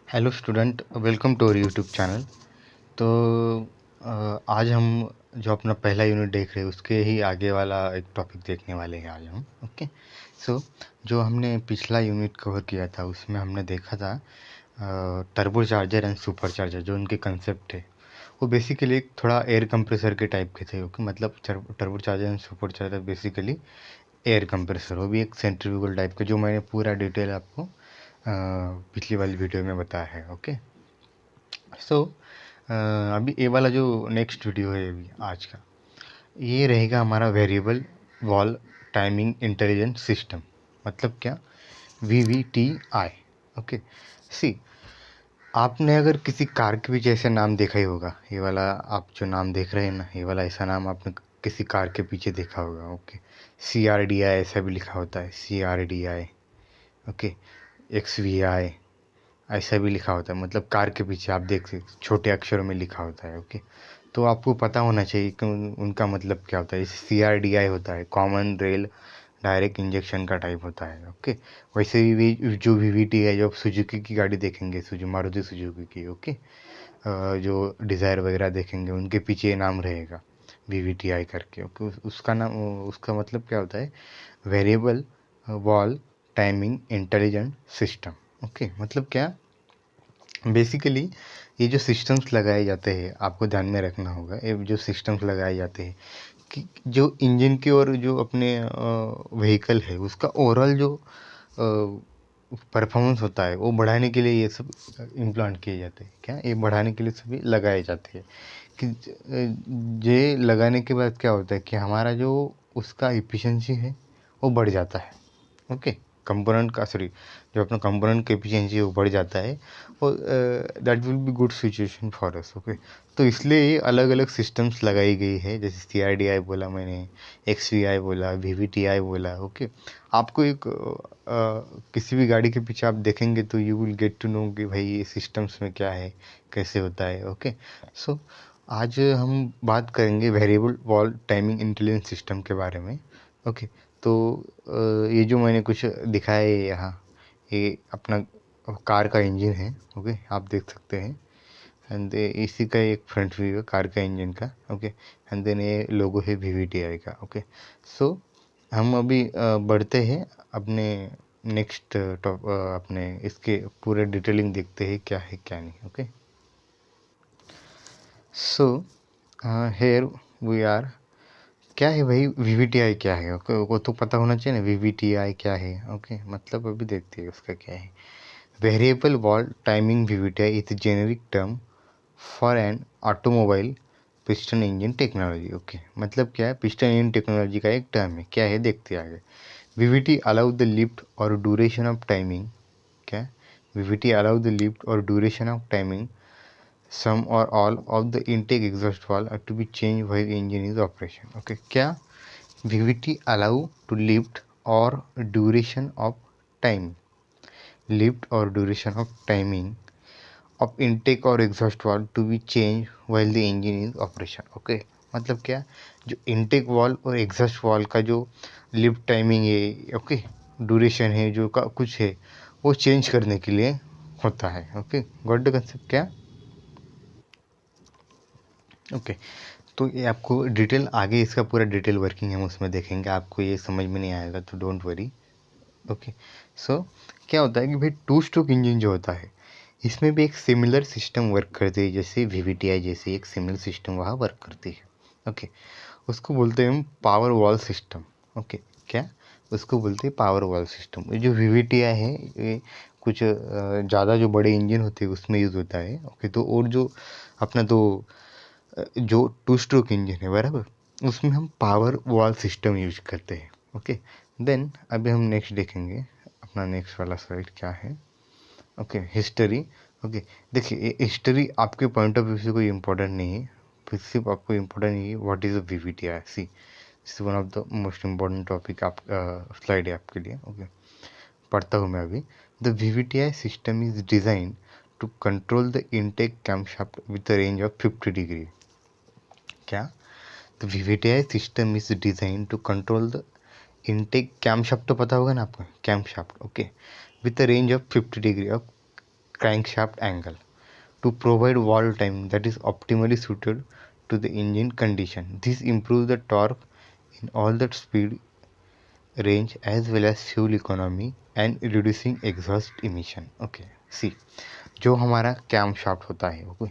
Hello student, welcome to our YouTube channel. तो आज हम जो अपना पहला यूनिट देख रहे हैं उसके ही आगे वाला एक टॉपिक देखने वाले हैं आज हम। ओके, सो जो हमने पिछला यूनिट कवर किया था उसमें हमने देखा था turbo charger and super charger, जो उनके कंसेप्ट थे वो बेसिकली एक थोड़ा एयर कंप्रेसर के टाइप के थे। ओके, मतलब turbo charger and super charger basically air compressor, वो भी एक सेंट्रीफ्यूगल टाइप का, जो मैंने पूरा डिटेल आपको पिछली वाली वीडियो में बताया है। ओके, सो अभी ये वाला जो नेक्स्ट वीडियो है अभी आज का, ये रहेगा हमारा variable wall timing intelligent system. मतलब क्या? VVTI। ओके, सी, आपने अगर किसी कार के पीछे ऐसा नाम देखा ही होगा, ये वाला आप जो नाम देख रहे हैं ना, ये वाला ऐसा नाम आपने किसी कार के पीछे देखा होगा। ओके, CRDI ऐसा भी लिखा होता है, CRDI। ओके, XVI ऐसा भी लिखा होता है, मतलब कार के पीछे आप देख सकते छोटे अक्षरों में लिखा होता है। ओके, तो आपको पता होना चाहिए कि उनका मतलब क्या होता है। जैसे CRDI होता है, कॉमन रेल डायरेक्ट इंजेक्शन का टाइप होता है। ओके, वैसे भी जो VVT है, जो आप सुजुकी की गाड़ी देखेंगे, मारुति सुजुकी की, ओके, जो डिज़ायर वगैरह देखेंगे उनके पीछे ये नाम रहेगा VVTI करके। ओके, उसका नाम, उसका मतलब क्या होता है? Variable wall timing intelligent system. Okay, मतलब क्या? बेसिकली ये जो सिस्टम्स लगाए जाते हैं, आपको ध्यान में रखना होगा, ये जो सिस्टम्स लगाए जाते हैं कि जो इंजन की और जो अपने व्हीकल है उसका ओवरऑल जो परफॉर्मेंस होता है वो बढ़ाने के लिए ये सब इम्प्लांट किए जाते हैं। क्या ये बढ़ाने के लिए सभी लगाए जाते हैं कि ये लगाने के बाद क्या होता है कि हमारा जो उसका इफिशिएंसी है वो बढ़ जाता है। ओके, कंपोनेंट का, सॉरी, जो अपना कंपोनेंट का एफिशिएंसी है वो बढ़ जाता है, और that will be good situation for us. Okay, तो इसलिए ये अलग अलग सिस्टम्स लगाई गई है, जैसे CRDI बोला मैंने, XVI बोला, VVTI बोला। ओके, आपको एक किसी भी गाड़ी के पीछे आप देखेंगे तो you will get to know कि भाई ये सिस्टम्स में क्या है, कैसे होता है। ओके, सो आज हम बात करेंगे variable wall timing intelligence system के बारे में। ओके, तो ये जो मैंने कुछ दिखाया है यहाँ, ये अपना कार का इंजन है। ओके, आप देख सकते हैं, एंड इसी का एक फ्रंट व्यू है कार का इंजन का। ओके, एंड देन ये लोगो है VVTI का। ओके, सो हम अभी बढ़ते हैं अपने नेक्स्ट अपने इसके पूरे डिटेलिंग देखते हैं क्या है क्या नहीं। Okay, so here we are, क्या है भाई VVTI क्या है? ओके, वो तो पता होना चाहिए ना VVTI क्या है। ओके, मतलब अभी देखते हैं उसका क्या है। Variable wall timing VVTI is generic term for an automobile piston engine technology. Okay, मतलब क्या है? पिस्टन इंजन टेक्नोलॉजी का एक टर्म है। क्या है देखते हैं आगे। VVT अलाउ द लिफ्ट और ड्यूरेशन ऑफ टाइमिंग, क्या? VVT अलाउ द लिफ्ट और duration of timing some or all of the intake exhaust valve are to be changed while engine is operation. Okay, क्या? VVT allow to lift or duration of time, lift or duration of timing of intake or exhaust valve to be changed while the engine is operation. Okay, मतलब क्या? जो intake valve और exhaust valve का जो lift timing है, okay, duration है, जो का कुछ है, वो चेंज करने के लिए होता है। Okay, got the concept? क्या? ओके, तो ये आपको डिटेल आगे, इसका पूरा डिटेल वर्किंग हम उसमें देखेंगे, आपको ये समझ में नहीं आएगा तो डोंट वरी। ओके, सो क्या होता है कि भाई टू स्ट्रोक इंजन जो होता है इसमें भी एक सिमिलर सिस्टम वर्क करती है, जैसे VVTI जैसे एक सिमिलर सिस्टम वहाँ वर्क करती है। ओके, उसको बोलते हैं हम पावर वॉल सिस्टम। ओके, क्या? उसको बोलते हैं पावर वॉल सिस्टम। ये जो VVTI है ये कुछ ज़्यादा जो बड़े इंजन होते हैं उसमें यूज़ होता है। ओके, तो और जो अपना तो जो टू स्ट्रोक इंजन है बराबर, उसमें हम पावर वॉल सिस्टम यूज करते हैं। ओके, देन अभी हम नेक्स्ट देखेंगे, अपना नेक्स्ट वाला स्लाइड क्या है। Okay, history. ओके, देखिए ये हिस्ट्री आपके पॉइंट ऑफ व्यू से कोई इम्पोर्टेंट नहीं है, फिर सिर्फ आपको इम्पोर्टेंट है what is a VVTI। See, this one of the most important topic आप स्लाइड है आपके लिए। ओके, पढ़ता हूँ मैं अभी। The VVTI system is design to control the intake camshaft with a range of 50 degree. क्या? The VVTI system is designed to control the intake camshaft, तो पता होगा ना आपको, camshaft। Okay, with a range of 50 degree. अब crankshaft angle to provide wall time that is optimally suited to the engine condition. This improves the torque in all the speed range as well as fuel economy and reducing exhaust emission. Okay, see, जो हमारा cam shaft होता है, okay,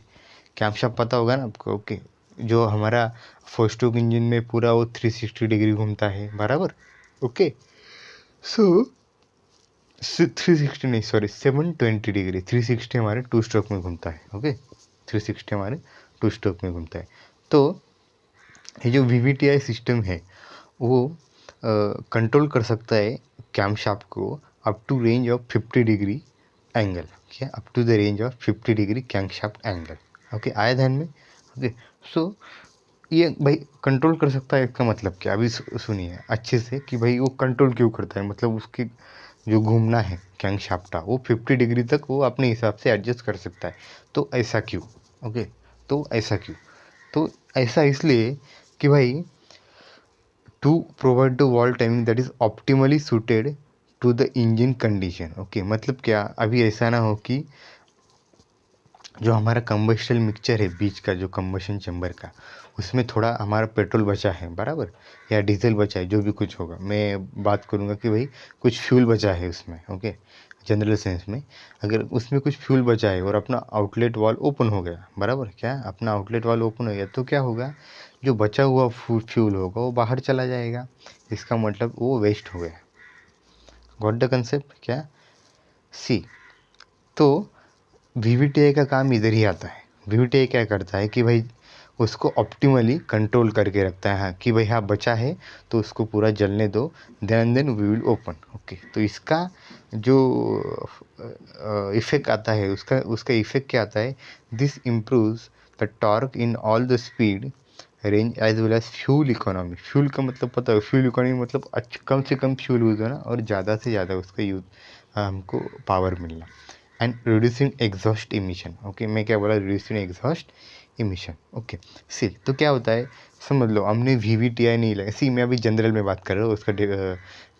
cam shaft पता होगा ना आपको, okay, जो हमारा फोर स्ट्रोक इंजन में पूरा वो 360 डिग्री घूमता है, बराबर, ओके, सो 360 नहीं, सॉरी 720 डिग्री, 360 हमारे टू स्ट्रोक में घूमता है, ओके, 360 हमारे टू स्ट्रोक में घूमता है। तो ये जो VVTi सिस्टम है वो कंट्रोल कर सकता है कैम शाफ्ट को up to range of 50 degree angle, क्या, up to the range of 50 degree cam shaft angle, okay, आया ध्यान में, ओके। सो ये भाई कंट्रोल कर सकता है, इसका मतलब क्या, अभी सुनिए अच्छे से कि भाई वो कंट्रोल क्यों करता है, मतलब उसके जो घूमना है कैम शाफ्ट का वो 50 डिग्री तक वो अपने हिसाब से एडजस्ट कर सकता है। तो ऐसा क्यों, ओके, तो ऐसा क्यों, तो ऐसा इसलिए कि भाई to provide the valve timing that is optimally suited to the engine condition, okay, मतलब क्या, अभी ऐसा ना हो कि जो हमारा कंबस्शन मिक्सचर है बीच का, जो कंबस्शन चैम्बर का, उसमें थोड़ा हमारा पेट्रोल बचा है, बराबर, या डीजल बचा है, जो भी कुछ होगा, मैं बात करूँगा कि भाई कुछ फ्यूल बचा है उसमें, ओके, जनरल सेंस में, अगर उसमें कुछ फ्यूल बचा है और अपना आउटलेट वाल ओपन हो गया, बराबर, क्या, अपना आउटलेट वाल ओपन हो गया, तो क्या होगा, जो बचा हुआ फ्यूल होगा वो बाहर चला जाएगा, इसका मतलब वो वेस्ट हो गया। गॉट द कंसेप्ट, क्या, सी, तो VVTi का काम इधर ही आता है। VVTi क्या करता है कि भाई उसको ऑप्टिमली कंट्रोल करके रखता है, हाँ, कि भाई हाँ बचा है तो उसको पूरा जलने दो, then we will open, okay. तो इसका जो इफेक्ट आता है, उसका इफेक्ट क्या आता है, this improves the torque in all the speed range as well as fuel economy. Fuel का मतलब पता है, फ्यूल इकोनॉमी मतलब कम से कम फ्यूल यूज़ होना और ज़्यादा से ज़्यादा उसका यूज हमको पावर मिलना, and reducing exhaust emission, okay, मैं क्या बोला, रिड्यूसिंग एग्जॉस्ट इमिशन, ओके। सी, तो क्या होता है, समझ लो हमने VVTi नहीं लगा, सी मैं अभी जनरल में बात कर रहा हूँ, उसका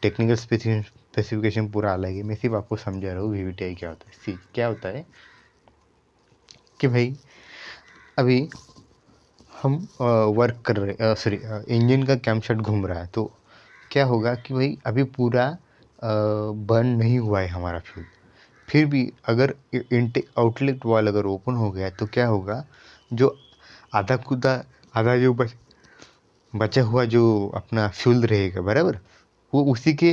टेक्निकल स्पेसिफिकेशन पूरा अलग है, मैं सिर्फ आपको समझा रहा हूँ VVTi क्या होता है। सी, क्या होता है कि भाई अभी हम वर्क कर रहे, सॉरी, इंजन का कैमशाफ्ट घूम रहा है, तो क्या होगा कि भाई अभी पूरा बर्न नहीं हुआ है हमारा फ्यूल, फिर भी अगर इनटेक आउटलेट वाल अगर ओपन हो गया तो क्या होगा, जो आधा कूदा आधा जो बचा हुआ जो अपना फ्यूल रहेगा, बराबर, वो उसी के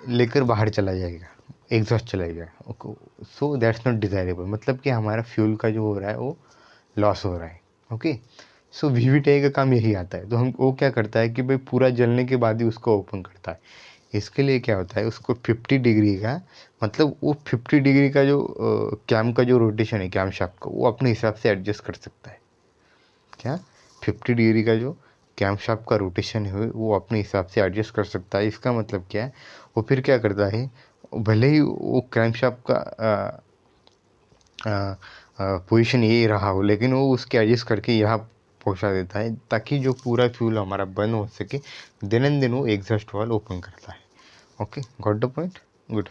लेकर बाहर चला जाएगा, एग्जॉस्ट चला जाएगा, सो दैट्स नॉट डिज़ायरेबल, मतलब कि हमारा फ्यूल का जो हो रहा है वो लॉस हो रहा है, ओके। सो VVTi का काम यही आता है, तो हम वो क्या करता है कि भाई पूरा जलने के बाद ही उसको ओपन करता है। इसके लिए क्या होता है, उसको 50 डिग्री का, मतलब वो 50 डिग्री का जो कैम का जो रोटेशन है कैम शाफ्ट का, वो अपने हिसाब से एडजस्ट कर सकता है, क्या, 50 डिग्री का जो कैम शाफ्ट का रोटेशन है वो अपने हिसाब से एडजस्ट कर सकता है। इसका मतलब क्या है, वो फिर क्या करता है, भले ही वो कैम शाफ्ट का पोजीशन यही रहा हो, लेकिन वो उसके एडजस्ट करके यहाँ पहुँचा देता है ताकि जो पूरा फ्यूल हमारा बर्न हो सके, देन एंड देन वो एग्जॉस्ट वाल्व ओपन करता है, okay, got the point, good.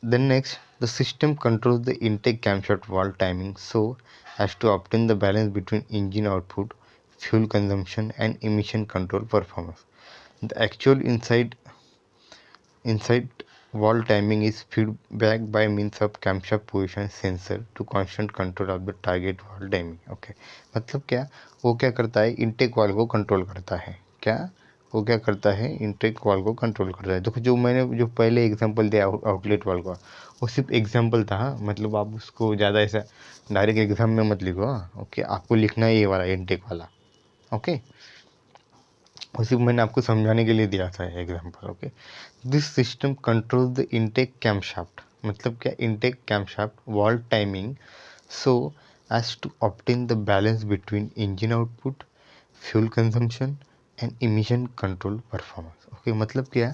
Then next, the system controls the intake camshaft valve timing so as to obtain the balance between engine output, fuel consumption, and emission control performance. The actual inside valve timing is feedback by means of camshaft position sensor to constant control of the target valve timing. Okay, मतलब क्या, वो क्या करता है, intake valve को control करता है, क्या, वो क्या करता है, इंटेक वाल्व को कंट्रोल करता है। देखो जो मैंने जो पहले एग्जांपल दिया आउटलेट वाल्व का, वो सिर्फ एग्जांपल था, हाँ? मतलब आप उसको ज़्यादा ऐसा डायरेक्ट एग्जाम में मत लिखो, हाँ, ओके, आपको लिखना है ये वाला इंटेक वाला, ओके, उसी मैंने आपको समझाने के लिए दिया था example, okay. This system control the intake camshaft, मतलब क्या, intake camshaft valve timing so as to obtain the balance between engine output, fuel consumption and emission control performance, okay. मतलब क्या,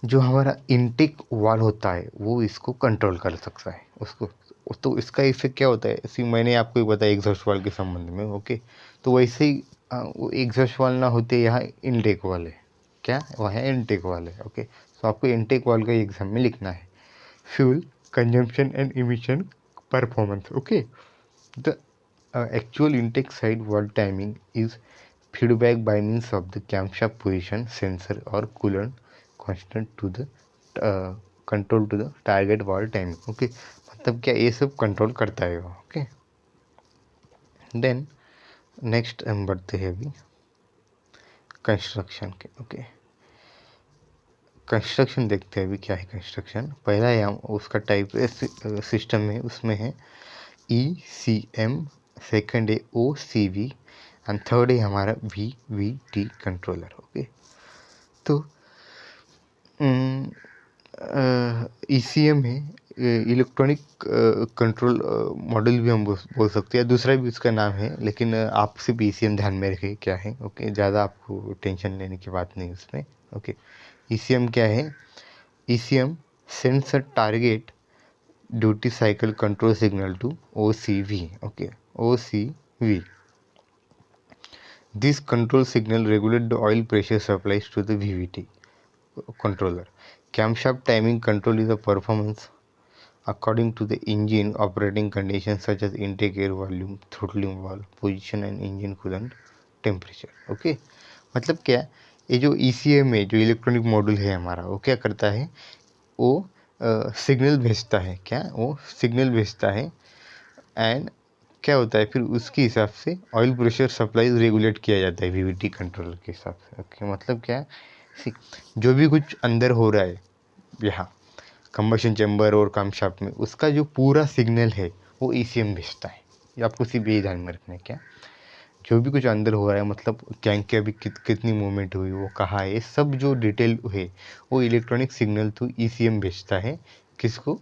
जो हमारा इनटेक वाल होता है वो इसको कंट्रोल कर सकता है उसको, तो इसका इफेक्ट क्या होता है, इसी मैंने आपको ही बताया एग्जॉस्ट वाल के संबंध में, ओके। तो वैसे ही वो एग्जॉस्ट वाल ना होते यहाँ इनटेक वाल है, क्या, वहाँ इनटेक वाल है, ओके। तो आपको इनटेक वाल का एग्जाम में लिखना है, fuel consumption and emission performance. Okay, the actual intake side valve timing is feedback by means of the camshaft position sensor or coolant constant to the control to the target valve timing. Okay, मतलब क्या ये सब control करता है वो. Okay, then next हम बढ़ते हैं अभी कंस्ट्रक्शन के. ओके, कंस्ट्रक्शन देखते हैं अभी क्या है कंस्ट्रक्शन. पहला है हम उसका टाइप सिस्टम में, उसमें है ECM, सेकंड है OCV एंड थर्ड है हमारा VVT कंट्रोलर. ओके, तो ECM है इलेक्ट्रॉनिक कंट्रोल मॉडल भी हम बोल सकते हैं, दूसरा भी उसका नाम है, लेकिन आप सिर्फ ECM ध्यान में रखिए क्या है. ओके, ज़्यादा आपको टेंशन लेने की बात नहीं उसमें. ओके, ECM क्या है? ECM sends a target duty cycle control signal to OCV. Okay, OCV. This control signal regulates the oil pressure supplies to the VVT controller. Camshaft timing control is a performance according to the engine operating conditions such as intake air volume, throttling valve, position and engine coolant temperature. Okay, मतलब क्या, ये जो ECM है, जो electronic module है हमारा, वो क्या करता है? वो सिग्नल भेजता है. क्या वो सिग्नल भेजता है एंड क्या होता है फिर उसके हिसाब से ऑयल प्रेशर सप्लाई रेगुलेट किया जाता है VVT कंट्रोलर के हिसाब से. ओके, मतलब क्या है, जो भी कुछ अंदर हो रहा है यहाँ कंबशन चैम्बर और कामशाफ्ट में, उसका जो पूरा सिग्नल है वो ECM भेजता है. ये आपको सिर्फ यही ध्यान में रखना है. क्या जो भी कुछ अंदर हो रहा है, मतलब टैंक के अभी कितनी मूवमेंट हुई, वो कहाँ है, सब जो डिटेल है वो इलेक्ट्रॉनिक सिग्नल तो ECM भेजता है. किसको?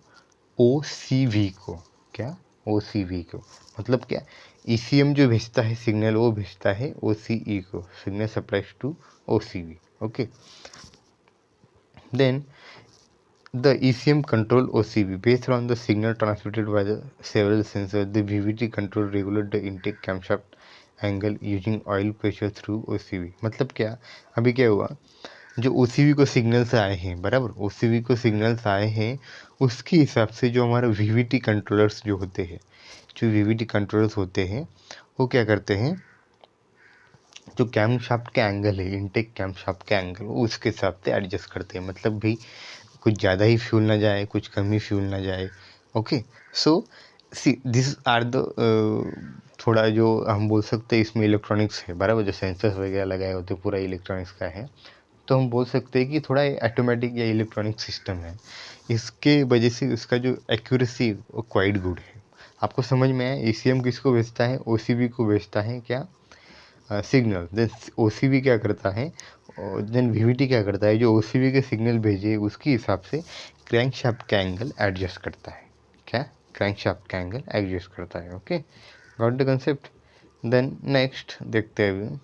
OCV को. क्या? OCV को. मतलब क्या, ECM जो भेजता है सिग्नल वो भेजता है OCE को, signal supplies to OCV. Okay, then the ECM control OCV based on the signal transmitted by the several sensors. The VVT control regulate the intake camshaft angle using oil pressure through OCV. मतलब क्या, अभी क्या हुआ, जो OCV को signals आए हैं, बराबर, OCV को सिग्नल्स आए हैं, उसके हिसाब से जो हमारे VVT कंट्रोलर्स जो होते हैं, जो VVT कंट्रोलर्स होते हैं, वो क्या करते हैं, जो कैमशाफ्ट के एंगल है, इनटेक कैमशाफ्ट के एंगल, वो उसके हिसाब से एडजस्ट करते हैं. मतलब भी कुछ ज़्यादा ही फ्यूल ना जाए, कुछ कम ही फ्यूल ना जाए. Okay, so see this are the थोड़ा जो हम बोल सकते हैं इसमें इलेक्ट्रॉनिक्स है, बराबर, जो सेंसर्स वगैरह लगाए होते पूरा इलेक्ट्रॉनिक्स का है, तो हम बोल सकते हैं कि थोड़ा ऑटोमेटिक या इलेक्ट्रॉनिक सिस्टम है. इसके वजह से उसका जो एक्यूरेसी वो क्वाइट गुड है. आपको समझ में आया? ECM किसको भेजता है? OCV को भेजता है. क्या? सिग्नल. देन OCV क्या करता है, देन VVT क्या करता है, जो OCV के सिग्नल भेजे उसके हिसाब से क्रैंकशाफ्ट का एंगल एडजस्ट करता है. क्या? क्रैंकशाफ्ट का एंगल एडजस्ट करता है. Okay, got the concept. Then next देखते हैं अभी.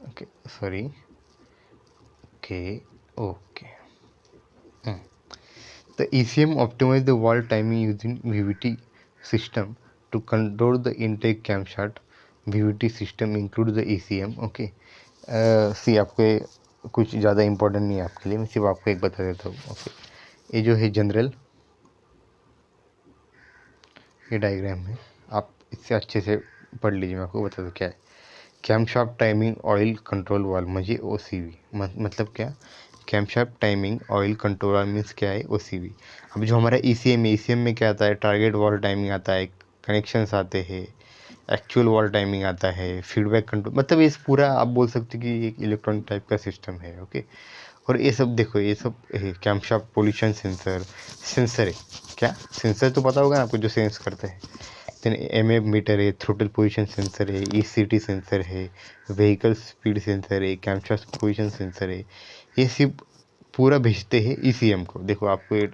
Okay, sorry. Okay, okay. The ECM optimize the valve timing using VVT system to control the intake camshaft. VVT system include the ECM. Okay, see आपको कुछ ज़्यादा important नहीं है आपके लिए, मैं सिर्फ आपको एक बता देता हूँ. ओके, ये जो है जनरल, ये डायग्राम है, आप इससे अच्छे से पढ़ लीजिए, मैं आपको बता दूँ क्या है. Camshaft timing oil control valve म्हणजे OCV. मतलब क्या, camshaft timing oil control valve means क्या है? OCV. अब जो हमारा ECM है, ECM में क्या आता है? टारगेट वाल्व टाइमिंग आता है, कनेक्शंस आते हैं, एक्चुअल वाल्व टाइमिंग आता है, फीडबैक कंट्रोल, मतलब ये पूरा आप बोल सकते कि एक इलेक्ट्रॉनिक टाइप का सिस्टम है. ओके, और ये सब देखो, ये सब कैमशाफ्ट पोल्यूशन सेंसर है. क्या सेंसर तो पता होगा आपको, जो सेंस करते हैं. देन MM मीटर है, थ्रोटल पोजीशन सेंसर है, ECT सेंसर है, व्हीकल स्पीड सेंसर है, कैमशाफ्ट पोजीशन सेंसर है. ये सब पूरा भेजते हैं ECM को. देखो आपको ये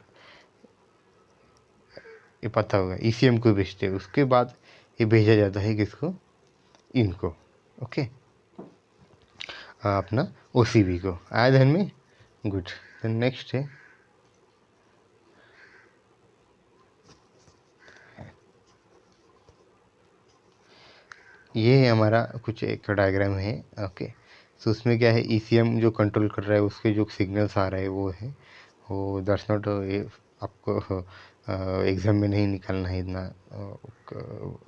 पता होगा, ECM को भेजते हैं, उसके बाद ये भेजा जाता है किसको? इनको. ओके, अपना OCV को. आया ध्यान में? गुड. देन नेक्स्ट है, ये है हमारा कुछ एक डायग्राम है. ओके, तो उसमें क्या है, ECM जो कंट्रोल कर रहा है उसके जो सिग्नल्स आ रहे हैं वो है, वो दैट्स नॉट आपको एग्ज़ाम में नहीं निकालना है इतना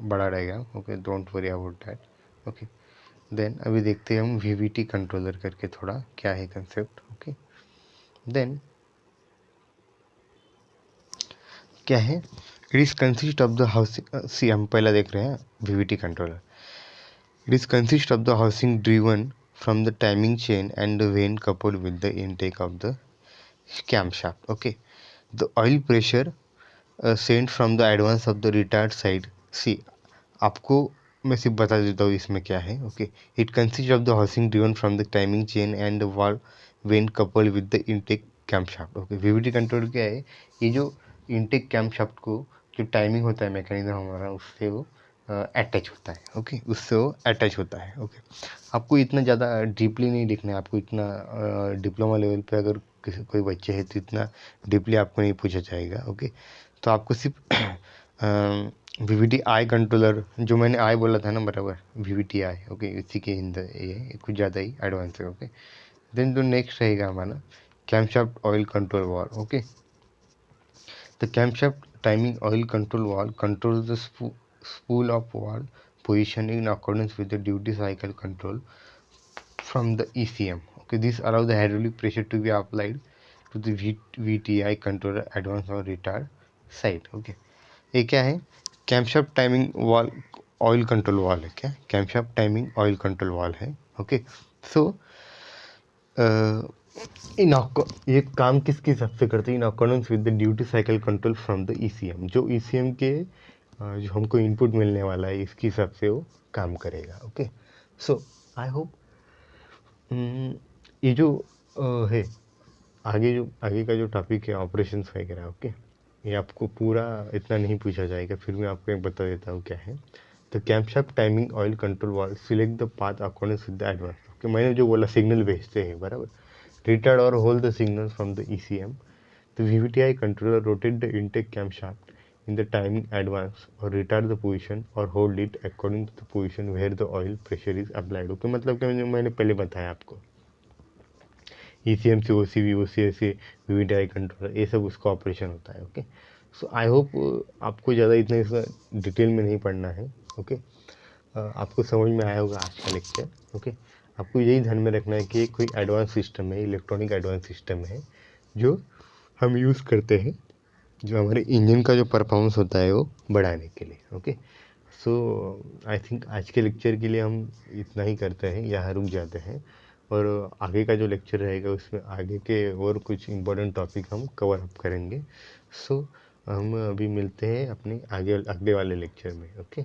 बड़ा रहेगा। Okay, don't worry about that. Okay, then अभी देखते हैं हम वीवीटी कंट्रोलर करके थोड़ा क्या है कंसेप्ट। ओके, देन क्या है, it is consist of the housing, see हम पहला देख रहे हैं VVT controller. It is consist of the housing driven from the timing chain and the vane coupled with the intake of the camshaft. Okay, the oil pressure sent from the advance of the retard side. See, आपको मैं सिर्फ बता देता हूँ इसमें क्या है। Okay, it consist of the housing driven from the timing chain and valve vane coupled with the intake camshaft. Okay, VVT control क्या है, ये जो इनटेक कैम्पशाफ्ट को जो टाइमिंग होता है मैकेनिज्म हमारा, उससे वो अटैच होता है। ओके, उससे वो अटैच होता है। ओके, आपको इतना ज़्यादा डीपली नहीं लिखना है, आपको इतना डिप्लोमा लेवल पे अगर किसी कोई बच्चे हैं तो इतना डीपली आपको नहीं पूछा जाएगा। ओके, तो आपको सिर्फ वीवीटी आई कंट्रोलर, जो मैंने आई बोला था ना बराबर, वीवीटी आई। ओके, इसी के अंदर ये कुछ ज़्यादा ही एडवांस है। ओके, देन जो नेक्स्ट रहेगा हमारा camshaft oil control valve. Okay, the camshaft timing oil control valve controls the spool of valve position in accordance with the duty cycle control from the ECM. Okay, this allows the hydraulic pressure to be applied to the VTI controller advance or retard side. Okay, ये क्या है, कैम्पशाफ्ट timing वाल oil control वाल है। क्या कैम्पशाफ्ट timing oil control वाल है। Okay, सो ये काम किसके हिसाब से करते हैं, in accordance with the duty cycle control from the ECM। जो ECM के जो हमको इनपुट मिलने वाला है इसके हिसाब से वो काम करेगा। ओके, सो आई होप ये जो है आगे का जो टॉपिक है ऑपरेशंस वगैरह, ओके, ये आपको पूरा इतना नहीं पूछा जाएगा, फिर मैं आपको एक बता देता हूँ क्या है। तो camshaft timing oil control valve select the path accordance with the advance. Okay, मैंने जो बोला सिग्नल भेजते हैं बराबर, retard or hold the signals from the ECM. The VVTI controller rotate the intake camshaft in the timing advance or retard the position or hold it according to the position where the oil pressure is applied. Okay, मतलब कि मैंने पहले बताया आपको ECM से OCV, OCA से VVTI controller, ये सब उसका ऑपरेशन होता है। ओके, सो आई होप आपको ज़्यादा इतना इसका डिटेल में नहीं पढ़ना है। ओके, आपको समझ में आया होगा आज का लेक्चर। ओके, आपको यही ध्यान में रखना है कि कोई एडवांस सिस्टम है, इलेक्ट्रॉनिक एडवांस सिस्टम है जो हम यूज़ करते हैं, जो हमारे इंजन का जो परफॉर्मेंस होता है वो बढ़ाने के लिए। ओके, सो आई थिंक आज के लेक्चर के लिए हम इतना ही करते हैं, यहाँ रुक जाते हैं, और आगे का जो लेक्चर रहेगा उसमें आगे के और कुछ इम्पोर्टेंट टॉपिक हम कवर अप करेंगे। सो हम अभी मिलते हैं अपने अगले वाले लेक्चर में। ओके।